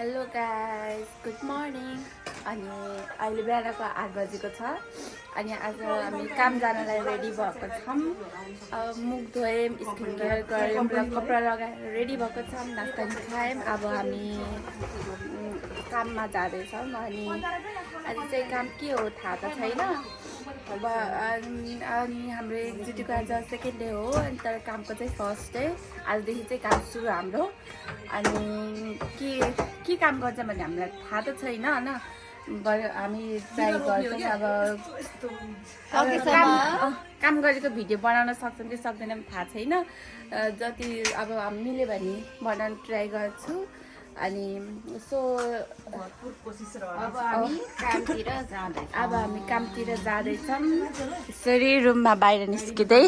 Hello guys good morning अनि अहिले बिहानको 8 बजेको छ अनि आज हामी काम जानलाई रेडी भएको छौँ। मुख धोयौँ, स्किन केयर गऱ्यौँ र कपडा लगाएर रेडी भएको छौँ। नास्ता खायौँ। अब हामी काममा जाँदैछौँ अनि आज चाहिँ काम के हो थाहा त छैन। अब अनि हाम्रो एक्जिटिभको आज सेकेन्ड डे हो अनि तर कामको चाहिँ फर्स्ट डे। आजदेखि चाहिँ काम सुरु हाम्रो। अनि के काम गर्छ भने हामीलाई थाहा त छैन होइन, हामी ट्राई गर्छौँ। अब काम गरेको भिडियो बनाउन सक्छौँ कि सक्दैनौँ थाहा छैन। जति अब मिल्यो भने बनाउन ट्राई गर्छु। अनि सो अब हामी कामतिर जाँदैछौँ। यसरी रुममा बाहिर निस्किँदै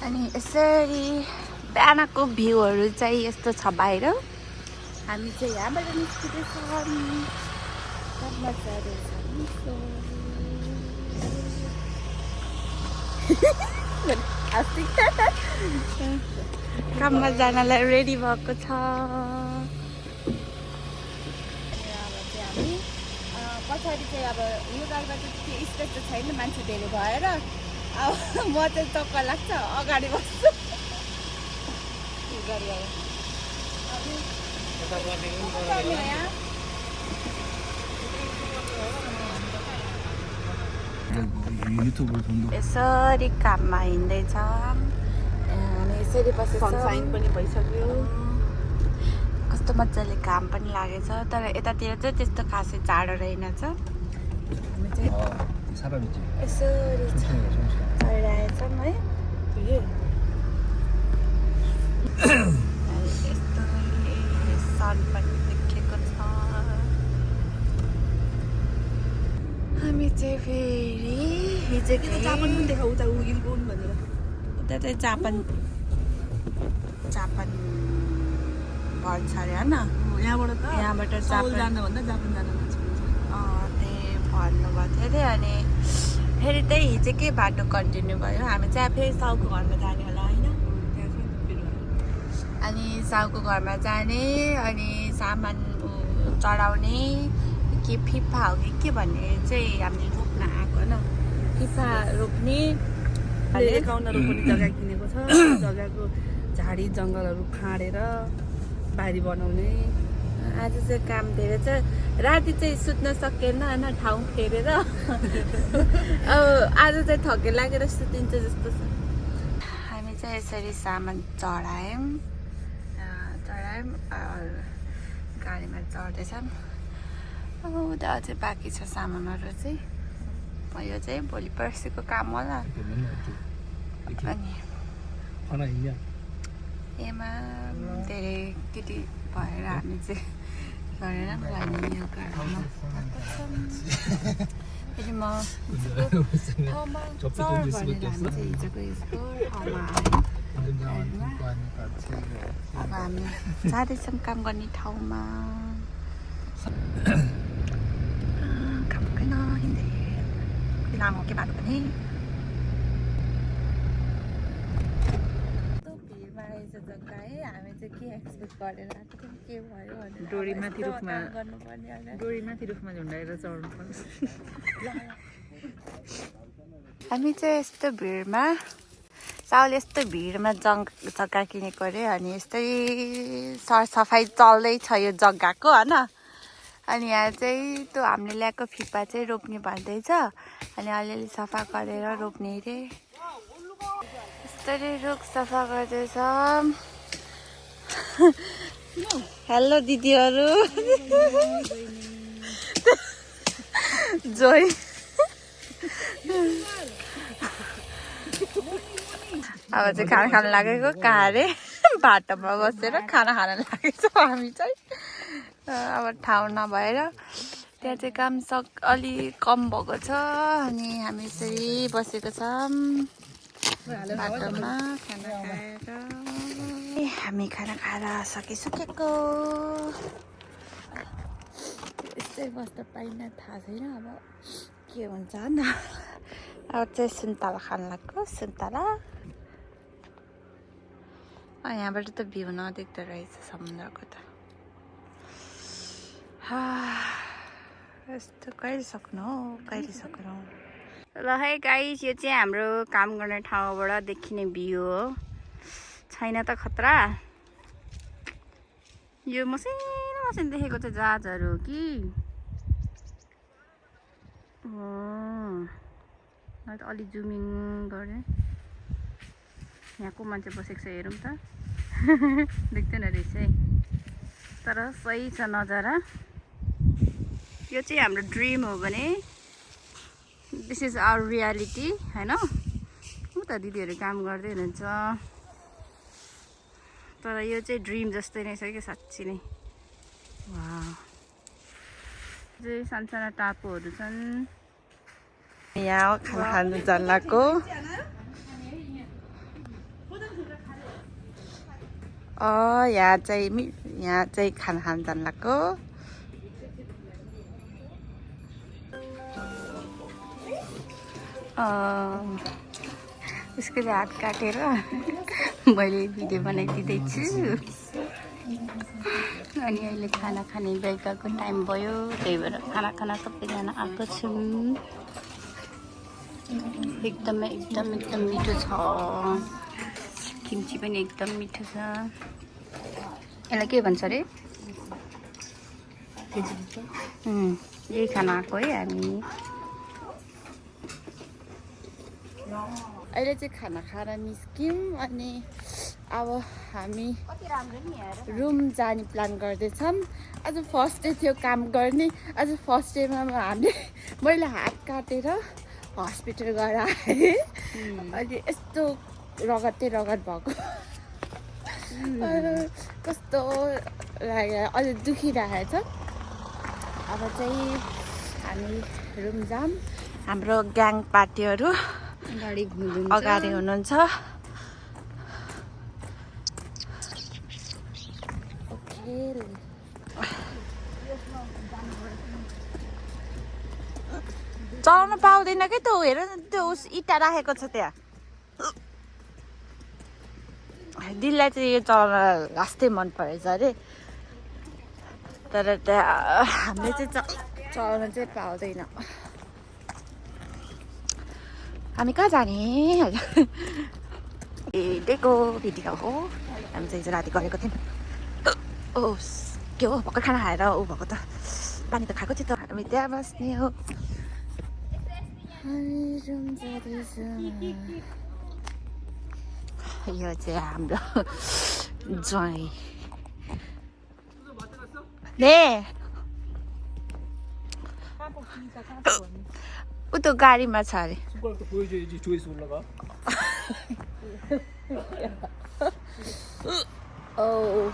अनि यसरी बिहानको भ्यूहरू चाहिँ यस्तो छ बाहिर। हामी चाहिँ यहाँबाट निस्किँदैछौँ, काममा जाँदैछौँ। काममा जानलाई रेडी भएको छ। पछाडि चाहिँ अब यो गाडीमा चाहिँ स्पेस त छैन, मान्छे धेरै भएर अब म चाहिँ चक्कर लाग्छ अगाडि बस्छु। गाडी आयो यसरी काममा हिँड्दैछ। अनि यसरी बसेको पनि भइसक्यो। कस्तो मजाले घाम पनि लागेछ। तर यतातिर चाहिँ त्यस्तो खासै जाडो रहेनछ। हामी चाहिँ यसरी चढिरहेछौँ है। यस्तो सन पनि देखेको छ। हामी चाहिँ फेरि हिजो जापान पनि देखाउ उता उगिलकोन भनेर उता चाहिँ जापान घर छ अरे होइन। यहाँबाट जापान जानुभन्दा जापान जान त्यही भन्नुभएको थियो अरे। अनि फेरि त्यही हिजोकै बाटो कन्टिन्यू भयो। हामी चाहिँ फेरि साउको घरमा जाने होला होइन। अनि साउको घरमा जाने अनि सामान चढाउने के फिफा हो कि के भन्ने चाहिँ हामीले रोप्न आएको होइन। फिफा रोप्ने एकाउन्न रोप्ने जग्गा किनेको छ। जग्गाको झाडी जङ्गलहरू फाँडेर बारी बनाउने। आज चाहिँ काम धेरै छ। राति चाहिँ सुत्न सकेन होइन, ठाउँ फेरेर। अब आज चाहिँ थके लागेर सुतिन्छ जस्तो छ। हामी चाहिँ यसरी सामान चढायौँ गाडीमा चढ्दैछौँ। अब उता अझै बाँकी छ सामानहरू चाहिँ। यो चाहिँ भोलि पर्सिको काम होला। अनि एमा धेरै केटी भएर हामी चाहिँ गरेर यो घरमा फेरि म ठाउँमा चढ भनेर हामी चाहिँ हिजोको यसको ठाउँमा आयौँ। अब हामी जाँदैछौँ काम गर्ने ठाउँमा। काम किन हिँड्दै लामो के बाटो पनि जग्गा है। हामी चाहिँ के एक्सपेक्ट गरेर आएको थियौँ, के भयो भनेर डोरीमाथि रुखमा झुन्डाएर चढ्नु पर्छ। हामी चाहिँ यस्तो भिडमा साउले यस्तो भिडमा जग्गा किनेको अरे। अनि यस्तै सरसफाइ चल्दैछ यो जग्गाको होइन। अनि यहाँ चाहिँ त्यो हामीले ल्याएको फिफा चाहिँ रोप्ने भन्दैछ। अनि अलिअलि सफा गरेर रोप्ने अरे। यसरी रुख सफा गर्दैछ। हेलो दिदीहरू। जोइ अब चाहिँ खाना खान लागेको कहाँ अरे बाटोमा बसेर खाना खान लागेको हामी चाहिँ। अब ठाउँ नभएर त्यहाँ चाहिँ काम अलि कम भएको छ। अनि हामी यसरी बसेको छौँ बाटोमा खाना खाएर। हामी खाना खाएर सकिसकेको। यस्तै बस्दा पाइन्न थाहा छैन अब के हुन्छ होइन। अब चाहिँ सुन्तला खान लाग्यो सुन्तला यहाँबाट त भ्यू नदेख्दो रहेछ समुद्रको त यस्तो कहिले सक्नु हो कहिले सक्नु ल है गाइस यो चाहिँ हाम्रो काम गर्ने ठाउँबाट देखिने भ्यू हो छैन त खतरा यो मसिनो मसिनो देखेको चाहिँ जहाजहरू हो कि अलि जुमिङ गरेँ यहाँ को मान्छे बसेको छ हेरौँ त देख्दैन रहेछ है तर सही छ नजारा यो चाहिँ हाम्रो ड्रिम हो भने दिस इज आवर रियालिटी हैन उता दिदीहरू काम गर्दै हुनुहुन्छ तर यो चाहिँ ड्रिम जस्तै नै छ कि साँच्ची नै वाह चाहिँ सानसाना टापुहरू छन् यहाँ खाना खानु जान लाग्यो यहाँ चाहिँ खाना खानु जान लाग्यो उसको हात काटेर मैले भिडियो बनाइदिँदैछु अनि अहिले खाना खाने बेलुकाको टाइम भयो त्यही भएर खाना खाना सबैजना आएको छौँ एकदम मिठो छ किम्ची पनि एकदम मिठो छ यसलाई के भन्छ अरे यही खाना आएको है हामी अहिले चाहिँ खाना खाएर निस्क्यौँ अनि अब हामी रुम जाने प्लान गर्दैछौँ आज फर्स्ट डे थियो काम गर्ने आज फर्स्ट डेमा मैले हात काटेर हस्पिटल गएर आएँ अनि यस्तो रगत भएको कस्तो लाग्यो अलि दुखिरहेको छ अब चाहिँ हामी रुम जाम हाम्रो ग्याङ पार्टीहरू अगाडि हुनुहुन्छ चलाउन पाउँदैन कि त्यो हेर न त्यो इँटा राखेको छ त्यहाँ दिदीलाई चाहिँ यो चलाउन लास्टै मन परेछ अरे तर त्यहाँ हामीले चाहिँ चलाउन चाहिँ पाउँदैन हामी कहाँ जाने दिएको भिडियो हो हामी चाहिँ हिजो राति गरेको थियौँ के हो भर्खर खाना खाएर ऊ भएको त पानी त खाएको थियो त हामी त्यहाँ बस्ने हो यो चाहिँ हाम्रो ज्वाइँ ऊ त गाडीमा छ अरे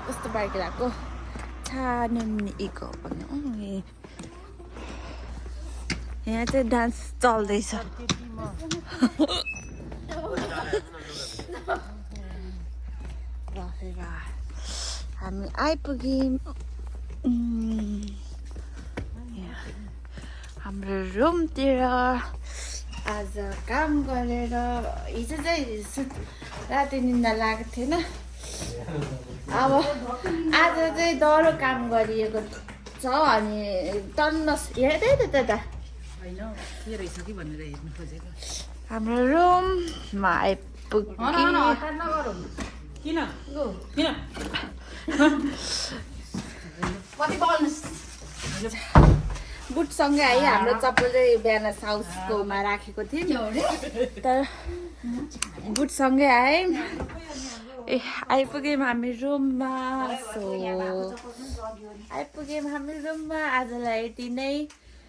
कस्तो बाइक लगाएको छाने इको भन्नु यहाँ चाहिँ डान्स चल्दैछ हामी आइपुग्यौँ हाम्रो रुमतिर आज काम गरेर हिजो चाहिँ राति निन्दा लागेको थिएन अब आज चाहिँ दह्रो काम गरिएको छ अनि टन्न हेर्दै त त्यता हाम्रो रुममा बुटसँगै है हाम्रो चप्पल चाहिँ बिहान साउसकोमा राखेको थियौँ तर बुटसँगै आयौँ आइपुग्यौँ हामी रुममा आजलाई यति नै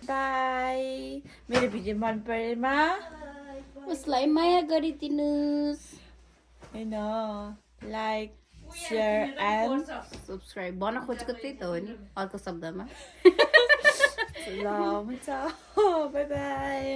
बाई मेरो भिडियो मन परेमा उसलाई माया गरिदिनुहोस् हैन लाइक शेयर एन्ड सब्सक्राइब भन्न खोजेको त्यही त हो नि अर्को शब्दमा ल हुन्छ बाई बाई